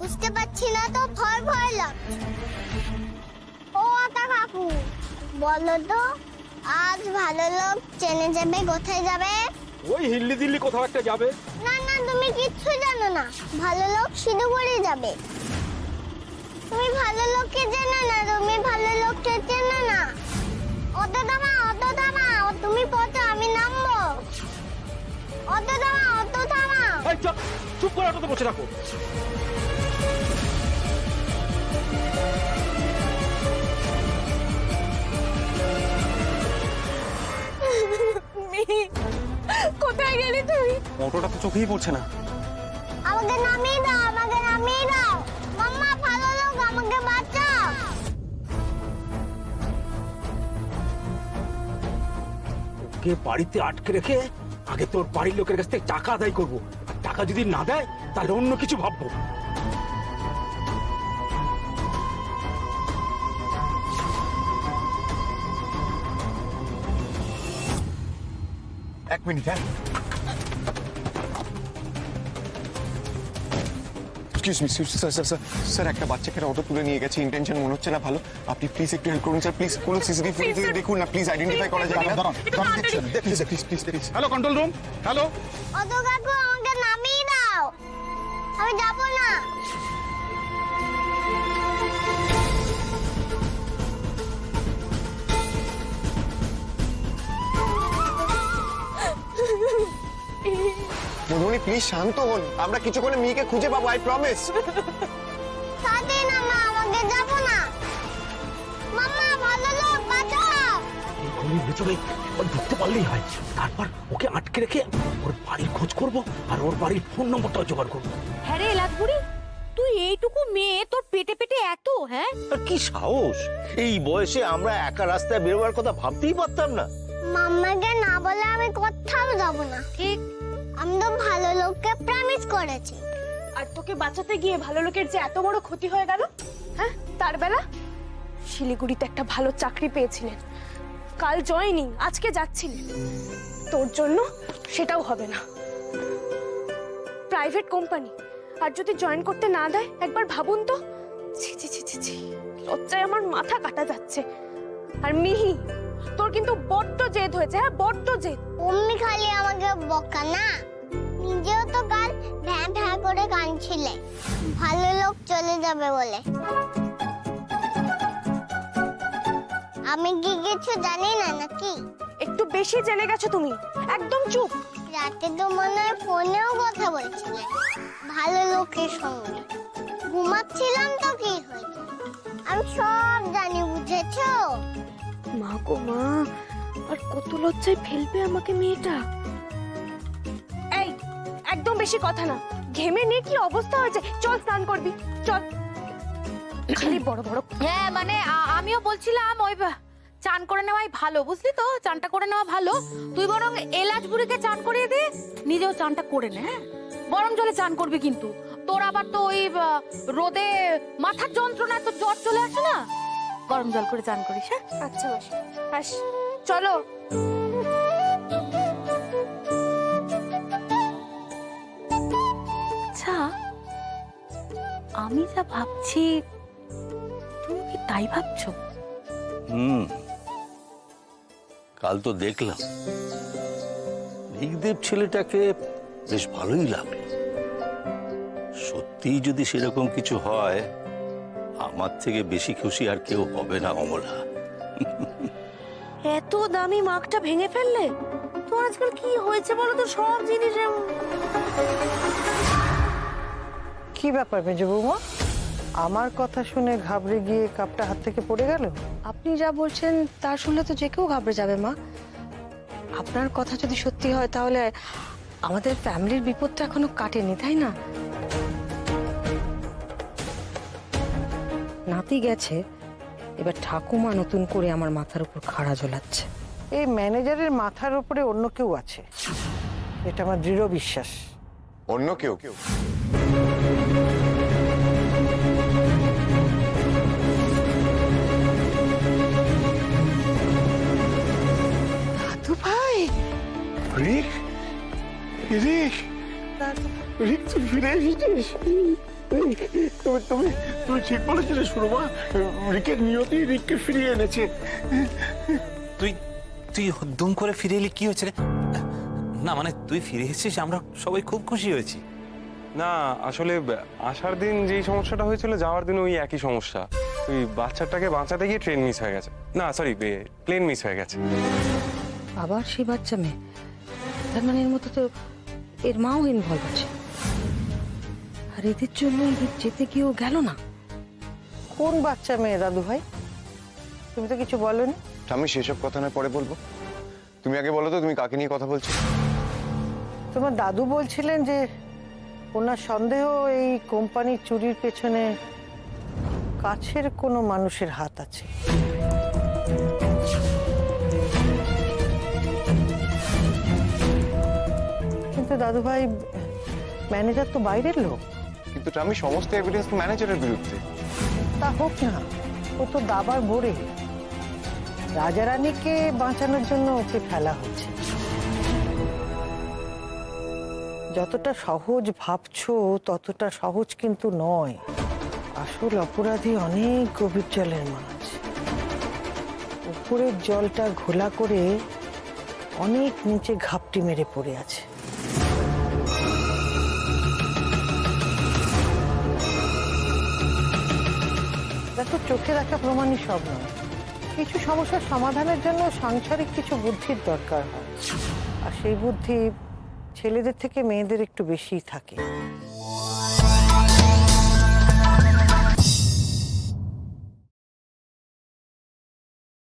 বুঝতে পারছি না তো, ভয় ভয় লাগছে। ও আতা কাকু, বলো তো আজ ভালো লোক চেনে যাবে কোথায় যাবে? ওই হিল্লি দিল্লি কোথাও একটা যাবে। না না, তুমি কিচ্ছু জানো না। ভালো লোক শিলিগুড়ি যাবে। তুমি ভালো লোককে চেনো না, তুমি ভালো লোককে চেনো না। অটো থামাও, অটো থামাও, তুমি পথে আমি নামবো। অটো থামাও, অটো থামাও। এই চুপ, চুপ করে অটোতে বসে রাখো। কোথায় গেলি তুই? অটোটা তো চোখেই পড়ছে না। আমাকে নামিয়ে দাও, আমাকে নামিয়ে দাও। মাম্মা, ভালো লোক, আমাকে বাঁচাও। ওকে বাড়িতে আটকে রেখে আগে তোর বাড়ির লোকের কাছ থেকে টাকা আদায় করবো। আর টাকা যদি না দেয় তাহলে অন্য কিছু ভাববো। এক মিনিট, হ্যাঁ। এক্সকিউজ মি স্যার, স্যার একটা বাচ্চাকে অটো তুলে নিয়ে গেছে, ইন্টেনশন মনে হচ্ছে না ভালো। আপনি প্লিজ একটু হেল্প করুন স্যার, প্লিজ। কোন সিসিটিভি ফুটেজ দেখুন না প্লিজ, আইডেন্টিফাই করা যায় না। Please please please. Hello control room, hello. Auto কাকু, আমাকে নামিয়ে দাও, আমি যাবো না। মধুমণি প্লিজ শান্ত হন, আমরা কিছুক্ষণে মেয়েকে খুঁজে পাবো, আই প্রমিস। সাথে না মা, আমাকে যাবো না। মাম্মা, ভালো লোক, বাঁচাও। এই গলির ভেতরে একবার ঢুকতে পারলেই হয়। তারপর ওকে আটকে রেখে ওর বাড়ির খোঁজ করবো আর ওর বাড়ির ফোন নম্বরটাও জোগাড় করবো। হ্যাঁ রে লাজবুড়ি, তুই এইটুকু মেয়ে, তোর পেটে পেটে এত, হ্যাঁ? আর কি সাহস! এই বয়সে আমরা একা রাস্তায় বেরোবার কথা ভাবতেই পারতাম না। মাম্মাকে না বলে আমি কোথাও যাবো না। ঠিক। আমি তো ভালো লোককে প্রমিস করেছি। আর তোকে বাঁচাতে গিয়ে ভালো লোকের যে এত বড় ক্ষতি হয়ে গেল, হ্যাঁ? তার বেলা শিলিগুড়িতে একটা ভালো চাকরি পেয়েছিলেন, কাল জয়েনিং, আজকে যাচ্ছিলেন। তোর জন্য সেটাও হবে না। প্রাইভেট কোম্পানি, আর যদি জয়েন করতে না দেয়, একবার ভাবুন তো। ছি ছি ছি ছি ছি, লজ্জায় আমার মাথা কাটা যাচ্ছে। আর মিহি, তোর কিন্তু বড্ড জেদ হয়েছে, হ্যাঁ বড্ড জেদ। অমনি খালি আমাকে বকা না, নিজেও তো কাল ভ্যাঁ ভ্যাঁ করে কাঁদছিলে ভালো লোক চলে যাবে বলে। আমি কি কিছু জানি না নাকি? একটু বেশি জেনে গেছো তুমি, একদম চুপ। রাতে তো মনে হয় ফোনেও কথা বলছিলে ভালো লোকের সঙ্গে। ঘুমাচ্ছিলাম তো কি হয়েছে, আমি সব জানি, বুঝেছো? মা গো মা, আর কত লজ্জায় ফেলবে আমাকে মেয়েটা। এই, একদম বেশি কথা না, ঘেমে নিয়ে কি অবস্থা হয়েছে। চল স্নান করবি, চল। খালি বড় বড়। হ্যাঁ মানে আমিও বলছিলাম ওই চান করে নেওয়াই ভালো, বুঝলি তো? চানটা করে নেওয়া ভালো। তুই বরং এলাচ বুড়িকে চান করিয়ে দে, নিজেও চানটা করে নে। হ্যাঁ, গরম জলে চান করবি কিন্তু। তোর আবার তো ওই রোদে মাথার যন্ত্রণা, তো জ্বর চলে আসে না, গরম জল করে চান করিস। হ্যাঁ আচ্ছা বাস, আস চলো। আচ্ছা, আমি যা ভাবছি তুমি কি তাই ভাবছো? কাল তো দেখলাম ঋগদেব ছেলেটাকে বেশ ভালোই লাগলো। সত্যি যদি সেরকম কিছু হয়, আমার থেকে বেশি খুশি আর কেউ হবে না অমলা। এত দামি মাগটা ভেঙে ফেললে? তোর আজকাল কি হয়েছে বলো তো, সব জিনিস কি ব্যাপার মেজো বৌমা, আমার কথা শুনে ঘাবড়ে গিয়ে কাপটা হাত থেকে পড়ে গেল? আপনি যা বলছেন তা শুনলে তো যে কেউ ঘাবড়ে যাবে মা। আপনার কথা যদি সত্যি হয় তাহলে আমাদের ফ্যামিলির বিপদটা এখনো কাটেনি, তাই না? নাতি গেছে, এবার ঠাকুমা নতুন করে আমার মাথার উপর খাড়া ঝোলাচ্ছে। এই ম্যানেজারের মাথার উপরে অন্য কেউ আছে, এটা আমার দৃঢ় বিশ্বাস। অন্য কেউ? দাদু ভাই, রিক, রিক, রিক তুই ফিরে এসেছিস? তুমি তুমি তুমি ঠিক বলেছিলে সুরমা, রিকের নিয়তি রিককে ফিরিয়ে এনেছে। তুই তুই দুম করে ফিরে এলি, কি হয়েছে রে? না মানে তুই ফিরে এসেছিস, আমরা সবাই খুব খুশি হয়েছি। না আসলে আসার দিন যেই সমস্যাটা হয়েছিল, যাওয়ার দিন ওই একই সমস্যা। ওই বাচ্চাটাকে বাঁচাতে গিয়ে ট্রেন মিস হয়ে গেছে, না সরি প্লেন মিস হয়ে গেছে। আবার সেই বাচ্চা মেয়ে, তার মানে এর মতো তো এর মাও ইনভলভ আছে। আর এদের জন্য এদের যেতে গিয়েও গেল না। কোন বাচ্চা মেয়ে দাদু ভাই? তুমি তো কিছু বলনি। আমি সেসব কথা না পরে বলবো, তুমি আগে বলো তো তুমি কাকে নিয়ে কথা বলছো? তোমার দাদু বলছিলেন যে ওনার সন্দেহ এই কোম্পানির চুরির পেছনে কাছের কোনো মানুষের হাত আছে। কিন্তু দাদু ভাই, ম্যানেজার তো বাইরের লোক। কিন্তু আমি সমস্ত এভিডেন্স ম্যানেজারের বিরুদ্ধে। তা হোক না, ও তো দাবার বোরে। রাজারানীকে বাঁচানোর জন্য ওকে ফেলা হচ্ছে। যতটা সহজ ভাবছো ততটা সহজ কিন্তু নয়। আসল অপরাধী অনেক গভীর জলের মাছ। উপরের জলটা ঘোলা করে অনেক নিচে ঘাপটি মেরে পড়ে আছে। দেখো, চোখে দেখা প্রমাণই সব নয়। কিছু সমস্যার সমাধানের জন্য সাংসারিক কিছু বুদ্ধির দরকার হয়, আর সেই বুদ্ধি ছেলেদের থেকে মেয়েদের একটু বেশিই থাকে।